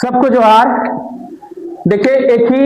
सबको जोहार। देखिए, एक ही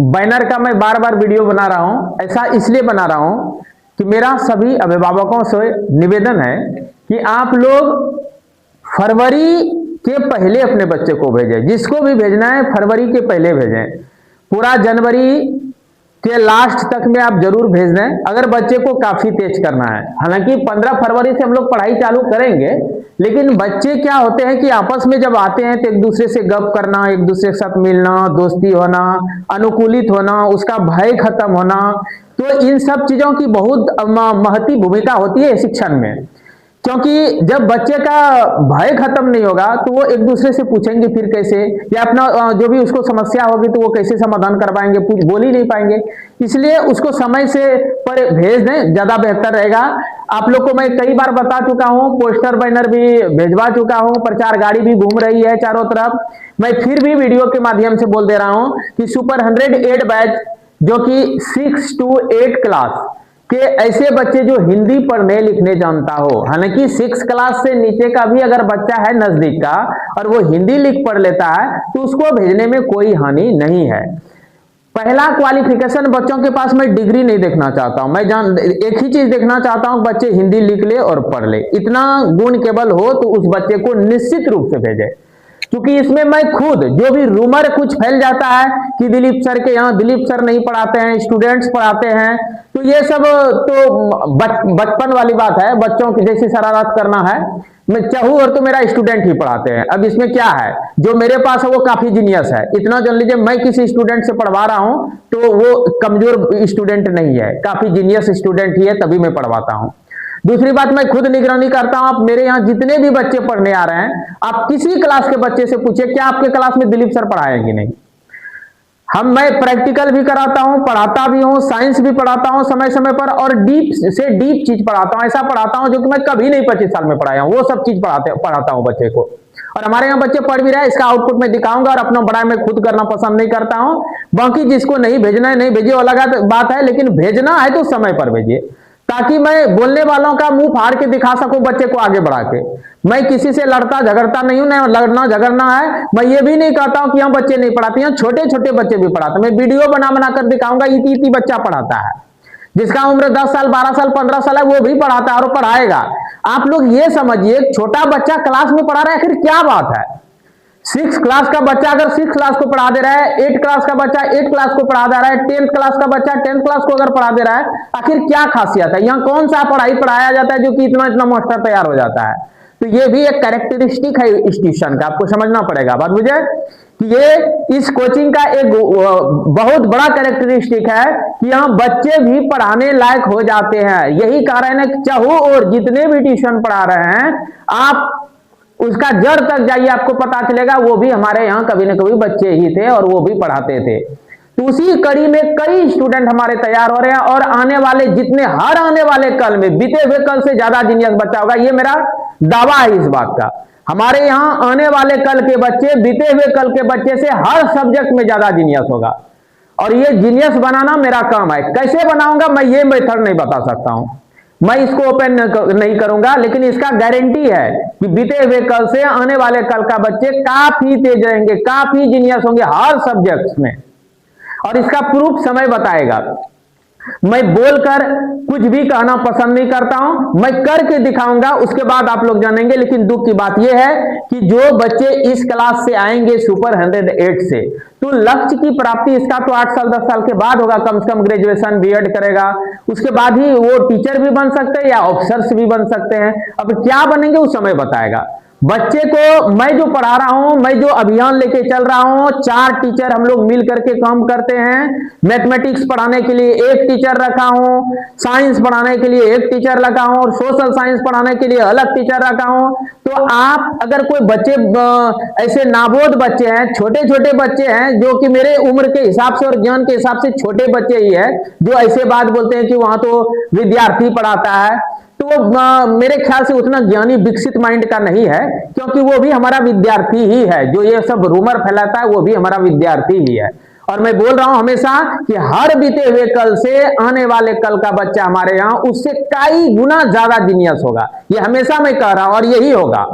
बैनर का मैं बार बार वीडियो बना रहा हूं। ऐसा इसलिए बना रहा हूं कि मेरा सभी अभिभावकों से निवेदन है कि आप लोग फरवरी के पहले अपने बच्चे को भेजें। जिसको भी भेजना है फरवरी के पहले भेजें। पूरा जनवरी के लास्ट तक में आप जरूर भेज दें, अगर बच्चे को काफी तेज करना है। हालांकि 15 फरवरी से हम लोग पढ़ाई चालू करेंगे, लेकिन बच्चे क्या होते हैं कि आपस में जब आते हैं तो एक दूसरे से गप करना, एक दूसरे के साथ मिलना, दोस्ती होना, अनुकूलित होना, उसका भय खत्म होना, तो इन सब चीजों की बहुत महती भूमिका होती है शिक्षण में। क्योंकि जब बच्चे का भय खत्म नहीं होगा तो वो एक दूसरे से पूछेंगे फिर कैसे, या अपना जो भी उसको समस्या होगी तो वो कैसे समाधान कर पाएंगे, बोल ही नहीं पाएंगे। इसलिए उसको समय से पर भेज दें, ज्यादा बेहतर रहेगा। आप लोग को मैं कई बार बता चुका हूं, पोस्टर बैनर भी भेजवा चुका हूं, प्रचार गाड़ी भी घूम रही है चारों तरफ। मैं फिर भी वीडियो के माध्यम से बोल दे रहा हूं कि सुपर 108 बैच, जो कि 6 to 8 क्लास के ऐसे बच्चे जो हिंदी पढ़ने लिखने जानता हो, हालांकि 6 क्लास से नीचे का भी अगर बच्चा है नजदीक का और वो हिंदी लिख पढ़ लेता है तो उसको भेजने में कोई हानि नहीं है। पहला क्वालिफिकेशन, बच्चों के पास मैं डिग्री नहीं देखना चाहता हूं। मैं एक ही चीज देखना चाहता हूं, बच्चे हिंदी लिख ले और पढ़ ले। इतना गुण केवल हो तो उस बच्चे को निश्चित रूप से भेजे। क्योंकि इसमें मैं खुद, जो भी रूमर कुछ फैल जाता है कि दिलीप सर के यहाँ दिलीप सर नहीं पढ़ाते हैं, स्टूडेंट्स पढ़ाते हैं, तो ये सब तो बचपन वाली बात है। बच्चों की जैसी शरारत करना है, मैं चाहूँ और तो मेरा स्टूडेंट ही पढ़ाते हैं। अब इसमें क्या है, जो मेरे पास है वो काफी जीनियस है। इतना जान लीजिए, मैं किसी स्टूडेंट से पढ़वा रहा हूं तो वो कमजोर स्टूडेंट नहीं है, काफी जीनियस स्टूडेंट ही है, तभी मैं पढ़वाता हूं। दूसरी बात, मैं खुद निगरानी करता हूं। आप मेरे यहाँ जितने भी बच्चे पढ़ने आ रहे हैं, आप किसी क्लास के बच्चे से पूछिए क्या आपके क्लास में दिलीप सर पढ़ाए कि नहीं। मैं प्रैक्टिकल भी कराता हूं, पढ़ाता भी हूं, साइंस भी पढ़ाता हूं समय समय पर, और डीप से डीप चीज पढ़ाता हूं। ऐसा पढ़ाता हूं जो कि मैं कभी नहीं 25 साल में पढ़ाया हूं, वो सब चीज पढ़ाता हूं बच्चे को। और हमारे यहाँ बच्चे पढ़ भी रहे हैं, इसका आउटपुट मैं दिखाऊंगा। और अपना बड़ा मैं खुद करना पसंद नहीं करता हूं। बाकी जिसको नहीं भेजना है नहीं भेजिए, अलग बात है, लेकिन भेजना है तो समय पर भेजिए, ताकि मैं बोलने वालों का मुंह फाड़ के दिखा सकूं बच्चे को आगे बढ़ा के। मैं किसी से लड़ता झगड़ता नहीं हूं, ना लड़ना झगड़ना है। मैं ये भी नहीं कहता हूं कि यहाँ बच्चे नहीं पढ़ाते, यहाँ छोटे छोटे बच्चे भी पढ़ाते। मैं वीडियो बना बना कर दिखाऊंगा, इति इति बच्चा पढ़ाता है, जिसका उम्र 10 साल 12 साल 15 साल है, वो भी पढ़ाता है और पढ़ाएगा। आप लोग ये समझिए, छोटा बच्चा क्लास में पढ़ा रहा है, आखिर क्या बात है। 6 क्लास का बच्चा अगर 6 क्लास को पढ़ा दे रहा है, 8 क्लास का बच्चा 8 क्लास को पढ़ा दे रहा है, 10th क्लास का बच्चा 10th क्लास को अगर पढ़ा दे रहा है, आखिर क्या खासियत है। यहाँ कौन सा पढ़ाई पढ़ाया जाता है जो कि इतना इतना मास्टर तैयार हो जाता है। तो ये भी एक कैरेक्टरिस्टिक है इस ट्यूशन का, आपको समझना पड़ेगा बात मुझे, कि ये इस कोचिंग का एक बहुत बड़ा कैरेक्टरिस्टिक है कि यहाँ बच्चे भी पढ़ाने लायक हो जाते हैं। यही कारण है कि चाहो और जितने भी ट्यूशन पढ़ा रहे हैं, आप उसका जड़ तक जाइए, आपको पता चलेगा वो भी हमारे यहाँ कभी न कभी बच्चे ही थे और वो भी पढ़ाते थे। तो उसी कड़ी में कई स्टूडेंट हमारे तैयार हो रहे हैं, और आने वाले हर आने वाले कल में बीते हुए कल से ज्यादा जीनियस बच्चा होगा, ये मेरा दावा है इस बात का। हमारे यहाँ आने वाले कल के बच्चे बीते हुए कल के बच्चे से हर सब्जेक्ट में ज्यादा जीनियस होगा, और ये जीनियस बनाना मेरा काम है। कैसे बनाऊंगा मैं ये मेथड नहीं बता सकता हूं, मैं इसको ओपन नहीं करूंगा, लेकिन इसका गारंटी है कि बीते हुए कल से आने वाले कल का बच्चे काफी तेज रहेंगे, काफी जीनियस होंगे हर सब्जेक्ट में, और इसका प्रूफ समय बताएगा। मैं बोलकर कुछ भी कहना पसंद नहीं करता हूं, मैं करके दिखाऊंगा, उसके बाद आप लोग जानेंगे। लेकिन दुख की बात यह है कि जो बच्चे इस क्लास से आएंगे सुपर 108 से, तो लक्ष्य की प्राप्ति इसका तो 8 साल 10 साल के बाद होगा, कम से कम ग्रेजुएशन बीएड करेगा, उसके बाद ही वो टीचर भी बन सकते हैं या ऑफिसर्स भी बन सकते हैं। अब क्या बनेंगे वो समय बताएगा। बच्चे को मैं जो पढ़ा रहा हूं, मैं जो अभियान लेके चल रहा हूं, 4 टीचर हम लोग मिल करके काम करते हैं। मैथमेटिक्स पढ़ाने के लिए 1 टीचर रखा हूं, साइंस पढ़ाने के लिए 1 टीचर रखा हूं, और सोशल साइंस पढ़ाने के लिए अलग टीचर रखा हूं। तो आप अगर कोई बच्चे ऐसे नाबोध बच्चे हैं, छोटे छोटे बच्चे हैं, जो कि मेरे उम्र के हिसाब से और ज्ञान के हिसाब से छोटे बच्चे ही है, जो ऐसे बात बोलते हैं कि वहां तो विद्यार्थी पढ़ाता है, तो मेरे ख्याल से उतना ज्ञानी विकसित माइंड का नहीं है, क्योंकि वो भी हमारा विद्यार्थी ही है। जो ये सब रूमर फैलाता है वो भी हमारा विद्यार्थी ही है। और मैं बोल रहा हूं हमेशा कि हर बीते हुए कल से आने वाले कल का बच्चा हमारे यहाँ उससे कई गुना ज्यादा जीनियस होगा। ये हमेशा मैं कह रहा हूं और यही होगा।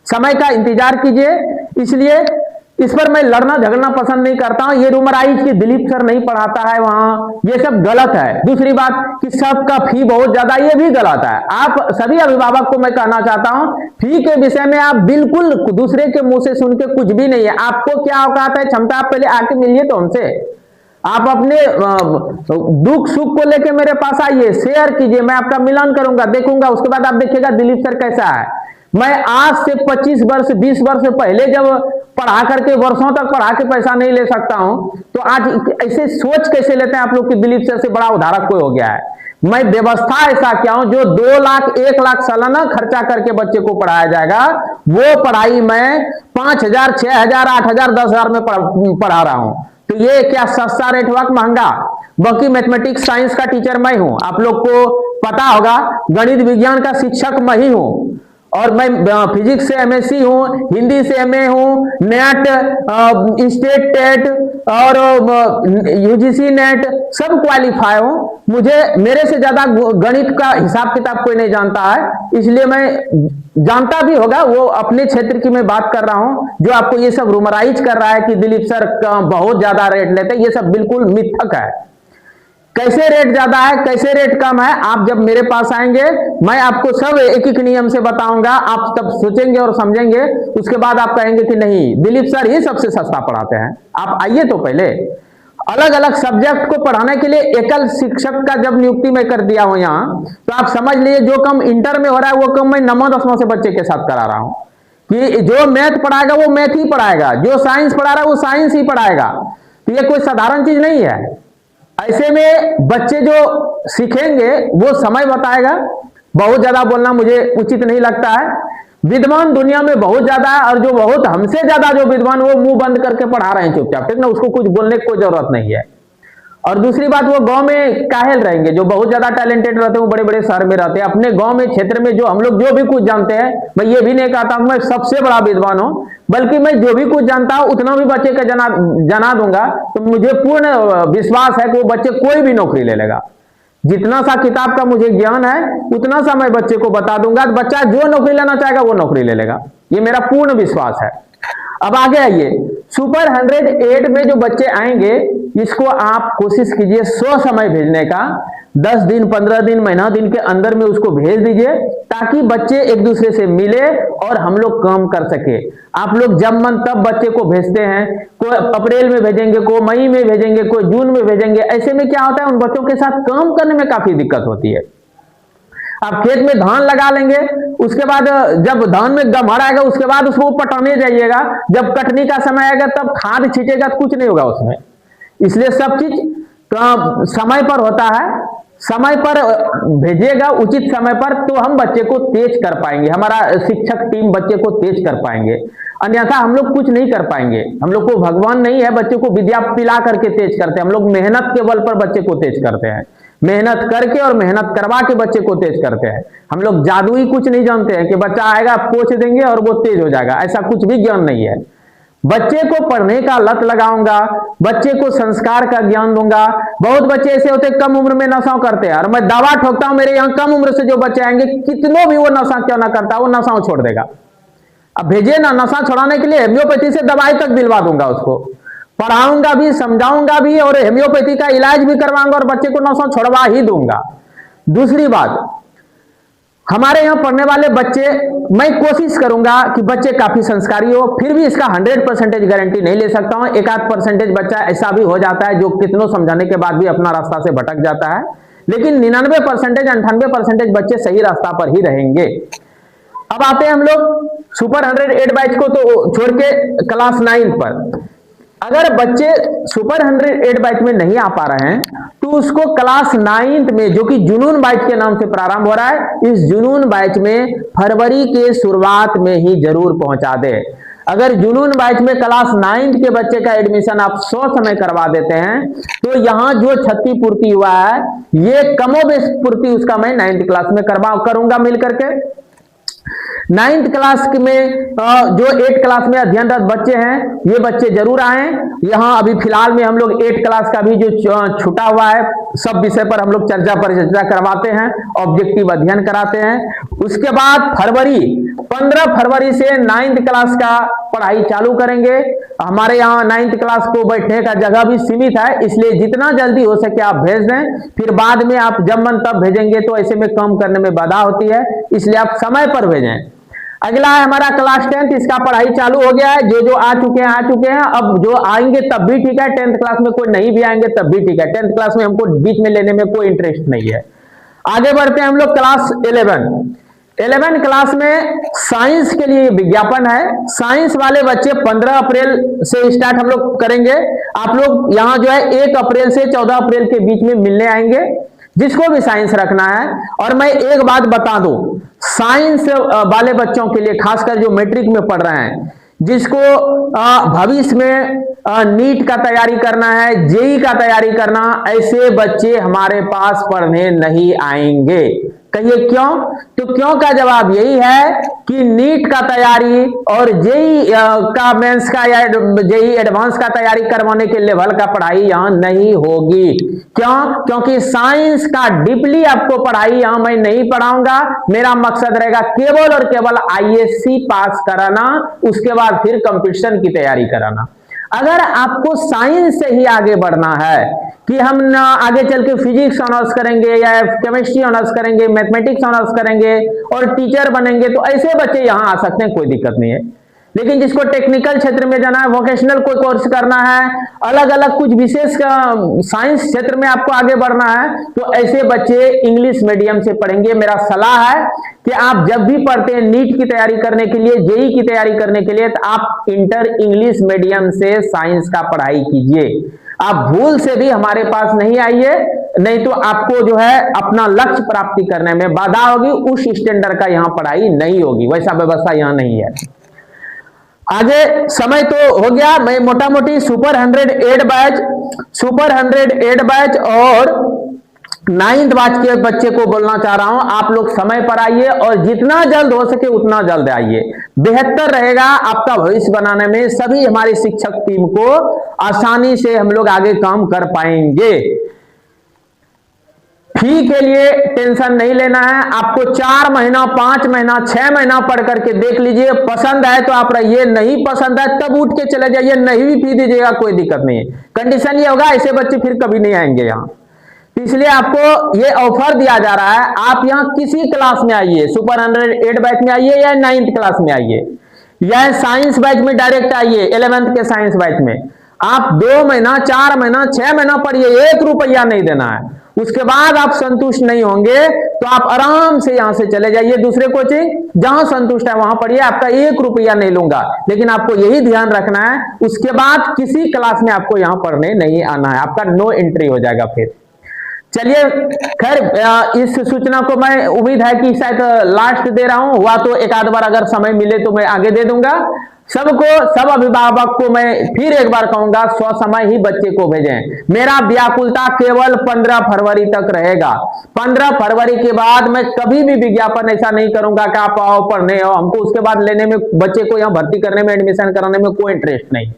समय का इंतजार कीजिए। इसलिए इस पर मैं लड़ना झगड़ना पसंद नहीं करता हूं। ये रूमराइज की दिलीप सर नहीं पढ़ाता है वहां, ये सब गलत है। दूसरी बात कि सबका फी बहुत ज्यादा, ये भी गलत है। आप सभी अभिभावक को मैं कहना चाहता हूं, फी के विषय में आप बिल्कुल दूसरे के मुंह से सुन के कुछ भी नहीं है। आपको क्या औकात है, क्षमता, आप पहले आके मिलिए तो हमसे। आप अपने दुख सुख को लेके मेरे पास आइए, शेयर कीजिए, मैं आपका मिलन करूंगा, देखूंगा। उसके बाद आप देखिएगा दिलीप सर कैसा है। मैं आज से 25 वर्ष 20 वर्ष पहले जब पढ़ा करके वर्षों तक पढ़ा के पैसा नहीं ले सकता हूं, तो आज ऐसे सोच कैसे लेते हैं आप लोग कि दिलीप सर से बड़ा उधारक कोई हो गया है। मैं व्यवस्था ऐसा क्या हूं, जो 2 लाख 1 लाख सालाना खर्चा करके बच्चे को पढ़ाया जाएगा, वो पढ़ाई मैं 5,000 6,000 8,000 10,000 में पढ़ा रहा हूं। तो ये क्या सस्ता रेट हुआ, महंगा? बाकी मैथमेटिक्स साइंस का टीचर मैं हूं, आप लोग को पता होगा। गणित विज्ञान का शिक्षक मैं ही हूं, और मैं फिजिक्स से एमएससी हूं, हिंदी से एमए हूं, नेट, स्टेट टेट और यूजीसी नेट सब क्वालिफाई हूं। मुझे मेरे से ज्यादा गणित का हिसाब किताब कोई नहीं जानता है, इसलिए मैं जानता भी होगा, वो अपने क्षेत्र की मैं बात कर रहा हूं। जो आपको ये सब रूमराइज कर रहा है कि दिलीप सर बहुत ज्यादा रेट लेते हैं, ये सब बिल्कुल मिथक है। कैसे रेट ज्यादा है, कैसे रेट कम है, आप जब मेरे पास आएंगे मैं आपको सब एक एक नियम से बताऊंगा। आप तब सोचेंगे और समझेंगे, उसके बाद आप कहेंगे कि नहीं दिलीप सर ही सबसे सस्ता पढ़ाते हैं। आप आइए तो पहले। अलग अलग सब्जेक्ट को पढ़ाने के लिए एकल शिक्षक का जब नियुक्ति मैं कर दिया हूं यहां, तो आप समझ लीजिए जो कम इंटर में हो रहा है वो कम मैं 9 10 से बच्चे के साथ करा रहा हूं। कि जो मैथ पढ़ाएगा वो मैथ ही पढ़ाएगा, जो साइंस पढ़ा रहा है वो साइंस ही पढ़ाएगा। तो ये कोई साधारण चीज नहीं है। ऐसे में बच्चे जो सीखेंगे वो समय बताएगा। बहुत ज्यादा बोलना मुझे उचित नहीं लगता है। विद्वान दुनिया में बहुत ज्यादा है, और जो बहुत हमसे ज्यादा जो विद्वान वो मुंह बंद करके पढ़ा रहे हैं चुपचाप, ठीक ना, उसको कुछ बोलने की कोई जरूरत नहीं है। और दूसरी बात, वो गांव में काहेल रहेंगे। जो बहुत ज्यादा टैलेंटेड रहते हैं वो बड़े बड़े शहर में रहते हैं। अपने गांव में क्षेत्र में जो हम लोग जो भी कुछ जानते हैं, मैं ये भी नहीं कहता हूं मैं सबसे बड़ा विद्वान हूं, बल्कि मैं जो भी कुछ जानता हूं उतना भी बच्चे का जना दूंगा। तो मुझे पूर्ण विश्वास है कि वो बच्चे कोई भी नौकरी ले लेगा। जितना सा किताब का मुझे ज्ञान है उतना सा मैं बच्चे को बता दूंगा, बच्चा जो नौकरी लेना चाहेगा वो नौकरी ले लेगा। ये मेरा पूर्ण विश्वास है। अब आगे आइए, सुपर 108 में जो बच्चे आएंगे, इसको आप कोशिश कीजिए 100 समय भेजने का। 10 दिन 15 दिन महीना दिन के अंदर में उसको भेज दीजिए, ताकि बच्चे एक दूसरे से मिले और हम लोग काम कर सके। आप लोग जब मन तब बच्चे को भेजते हैं, कोई अप्रैल में भेजेंगे, कोई मई में भेजेंगे, कोई जून में भेजेंगे। ऐसे में क्या होता है, उन बच्चों के साथ काम करने में काफी दिक्कत होती है। आप खेत में धान लगा लेंगे, उसके बाद जब धान में गम्हर आएगा उसके बाद उसको पटाने जाइएगा, जब कटनी का समय आएगा तब खाद छींटेगा तो कुछ नहीं होगा उसमें। इसलिए सब चीज समय पर होता है, समय पर भेजिएगा उचित समय पर, तो हम बच्चे को तेज कर पाएंगे, हमारा शिक्षक टीम बच्चे को तेज कर पाएंगे। अन्यथा हम लोग कुछ नहीं कर पाएंगे। हम लोग को भगवान नहीं है बच्चे को विद्या पिला करके तेज करते हैं, हम लोग मेहनत के बल पर बच्चे को तेज करते हैं। मेहनत करके और मेहनत करवा के बच्चे को तेज करते हैं। हम लोग जादुई कुछ नहीं जानते हैं कि बच्चा आएगा पोंछ देंगे और वो तेज हो जाएगा, ऐसा कुछ भी ज्ञान नहीं है। बच्चे को पढ़ने का लत लगाऊंगा, बच्चे को संस्कार का ज्ञान दूंगा। बहुत बच्चे ऐसे होते कम उम्र में नशा करते हैं, और मैं दावा ठोकता हूं मेरे यहाँ कम उम्र से जो बच्चे आएंगे, कितनों भी वो नशा क्यों ना करता वो नशा छोड़ देगा। अब भेजिए ना, नशा छुड़ाने के लिए हेम्योपैथी से दवाई तक दिलवा दूंगा, उसको पढ़ाऊंगा भी, समझाऊंगा भी, और हेम्योपैथी का इलाज भी करवाऊंगा, और बच्चे को नशा छुड़वा ही दूंगा। दूसरी बात, हमारे यहाँ पढ़ने वाले बच्चे, मैं कोशिश करूंगा कि बच्चे काफी संस्कारी हो। फिर भी इसका 100% गारंटी नहीं ले सकता हूं। 1-8% बच्चा ऐसा भी हो जाता है जो कितनों समझाने के बाद भी अपना रास्ता से भटक जाता है, लेकिन 99% 98% बच्चे सही रास्ता पर ही रहेंगे। अब आते हैं हम लोग सुपर 108 बैच को तो छोड़ के क्लास 9 पर। अगर बच्चे सुपर 108 बैच में नहीं आ पा रहे हैं, तो उसको क्लास 9 में, जो कि जुनून बैच के नाम से प्रारंभ हो रहा है, इस जुनून बैच में फरवरी के शुरुआत में ही जरूर पहुंचा दे। अगर जुनून बैच में क्लास 9 के बच्चे का एडमिशन आप 100 समय करवा देते हैं, तो यहां जो क्षति पूर्ति हुआ है, ये कमोबेश पूर्ति उसका मैं 9th क्लास में करूंगा मिल करके। 9th क्लास में जो 8th क्लास में अध्ययनरत बच्चे हैं, ये बच्चे जरूर आए। यहाँ अभी फिलहाल में हम लोग 8th क्लास का भी जो छूटा हुआ है, सब विषय पर हम लोग चर्चा परिचर्चा करवाते हैं, ऑब्जेक्टिव अध्ययन कराते हैं। उसके बाद 15 फरवरी से 9th क्लास का पढ़ाई चालू करेंगे। हमारे यहाँ 9th क्लास को बैठने का जगह भी सीमित है, इसलिए जितना जल्दी हो सके आप भेज दें। फिर बाद में आप जब मन तब भेजेंगे तो ऐसे में काम करने में बाधा होती है, इसलिए आप समय पर भेजें। अगला है हमारा क्लास 10th, इसका पढ़ाई चालू हो गया है। जो आ चुके हैं। अब जो आएंगे तब भी ठीक है, 10th क्लास में कोई नहीं भी आएंगे तब भी ठीक है। 10th क्लास में हमको बीच में लेने में कोई इंटरेस्ट नहीं है। आगे बढ़ते हैं हम लोग क्लास 11 क्लास में साइंस के लिए विज्ञापन है। साइंस वाले बच्चे 15 अप्रैल से स्टार्ट हम लोग करेंगे। आप लोग यहाँ जो है 1 अप्रैल से 14 अप्रैल के बीच में मिलने आएंगे, जिसको भी साइंस रखना है। और मैं एक बात बता दूं, साइंस वाले बच्चों के लिए, खासकर जो मैट्रिक में पढ़ रहे हैं, जिसको भविष्य में नीट का तैयारी करना है, जेई का तैयारी करना, ऐसे बच्चे हमारे पास पढ़ने नहीं आएंगे। कहिए क्यों? तो क्यों का जवाब यही है कि नीट का तैयारी और जेई का मेंस का या जेई एडवांस का तैयारी करवाने के लेवल का पढ़ाई यहां नहीं होगी। क्यों? क्योंकि साइंस का डीपली आपको पढ़ाई यहां मैं नहीं पढ़ाऊंगा। मेरा मकसद रहेगा केवल और केवल आईएससी पास कराना, उसके बाद फिर कंपटीशन की तैयारी कराना। अगर आपको साइंस से ही आगे बढ़ना है कि हम आगे चल के फिजिक्स ऑनर्स करेंगे या केमिस्ट्री ऑनर्स करेंगे, मैथमेटिक्स ऑनर्स करेंगे और टीचर बनेंगे, तो ऐसे बच्चे यहां आ सकते हैं, कोई दिक्कत नहीं है। लेकिन जिसको टेक्निकल क्षेत्र में जाना है, वोकेशनल कोई कोर्स करना है, अलग अलग कुछ विशेष साइंस क्षेत्र में आपको आगे बढ़ना है, तो ऐसे बच्चे इंग्लिश मीडियम से पढ़ेंगे। मेरा सलाह है कि आप जब भी पढ़ते हैं नीट की तैयारी करने के लिए, जेई की तैयारी करने के लिए, तो आप इंटर इंग्लिश मीडियम से साइंस का पढ़ाई कीजिए। आप भूल से भी हमारे पास नहीं आइए, नहीं तो आपको जो है अपना लक्ष्य प्राप्ति करने में बाधा होगी। उस स्टैंडर्ड का यहाँ पढ़ाई नहीं होगी, वैसा व्यवस्था यहाँ नहीं है। आगे समय तो हो गया। मैं मोटा मोटी सुपर 108 बैच और 9th बैच के बच्चे को बोलना चाह रहा हूं, आप लोग समय पर आइए और जितना जल्द हो सके उतना जल्द आइए, बेहतर रहेगा आपका भविष्य बनाने में। सभी हमारी शिक्षक टीम को आसानी से हम लोग आगे काम कर पाएंगे। फी के लिए टेंशन नहीं लेना है। आपको 4 महीना, 5 महीना, 6 महीना पढ़ करके देख लीजिए, पसंद है तो आप रहिए, नहीं पसंद है तब उठ के चले जाइए, नहीं भी फी दीजिएगा, कोई दिक्कत नहीं है। कंडीशन ये होगा, ऐसे बच्चे फिर कभी नहीं आएंगे यहाँ। इसलिए आपको ये ऑफर दिया जा रहा है, आप यहाँ किसी क्लास में आइए, सुपर 108 बैच में आइए या 9th क्लास में आइए या साइंस बैच में डायरेक्ट आइए। 11th के साइंस बैच में आप 2 महीना, 4 महीना, 6 महीना पढ़िए, 1 रुपया नहीं देना है। उसके बाद आप संतुष्ट नहीं होंगे तो आप आराम से यहां से चले जाइए दूसरे कोचिंग, जहां संतुष्ट है वहां पढ़िए, आपका 1 रुपया नहीं लूंगा। लेकिन आपको यही ध्यान रखना है, उसके बाद किसी क्लास में आपको यहां पढ़ने नहीं आना है, आपका नो एंट्री हो जाएगा फिर। चलिए खैर, इस सूचना को मैं उम्मीद है कि शायद लास्ट दे रहा हूं, हुआ तो एक आध बार अगर समय मिले तो मैं आगे दे दूंगा। सबको, सब अभिभावक को मैं फिर एक बार कहूंगा, स्वसमय ही बच्चे को भेजें। मेरा व्याकुलता केवल 15 फरवरी तक रहेगा। 15 फरवरी के बाद मैं कभी भी विज्ञापन ऐसा नहीं करूंगा कि आप आओ पढ़ने हो, हमको उसके बाद लेने में, बच्चे को यहाँ भर्ती करने में, एडमिशन कराने में कोई इंटरेस्ट नहीं।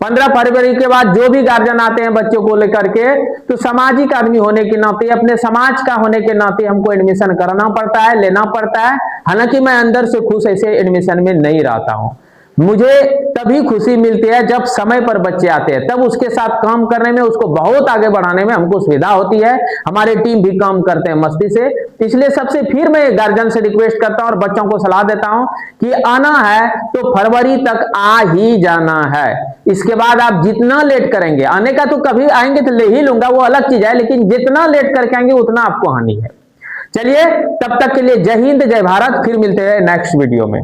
15 फरवरी के बाद जो भी गार्जियन आते हैं बच्चों को लेकर के, तो सामाजिक आदमी होने के नाते, अपने समाज का होने के नाते हमको एडमिशन कराना पड़ता है, लेना पड़ता है। हालांकि मैं अंदर से खुश ऐसे एडमिशन में नहीं रहता हूं। मुझे तभी खुशी मिलती है जब समय पर बच्चे आते हैं, तब उसके साथ काम करने में, उसको बहुत आगे बढ़ाने में हमको सुविधा होती है। हमारे टीम भी काम करते हैं मस्ती से। इसलिए सबसे फिर मैं गार्जियन से रिक्वेस्ट करता हूं और बच्चों को सलाह देता हूं कि आना है तो फरवरी तक आ ही जाना है। इसके बाद आप जितना लेट करेंगे, आने का तो कभी आएंगे तो ले ही लूंगा, वो अलग चीज है, लेकिन जितना लेट करके आएंगे उतना आपको हानि है। चलिए, तब तक के लिए जय हिंद, जय भारत। फिर मिलते हैं नेक्स्ट वीडियो में।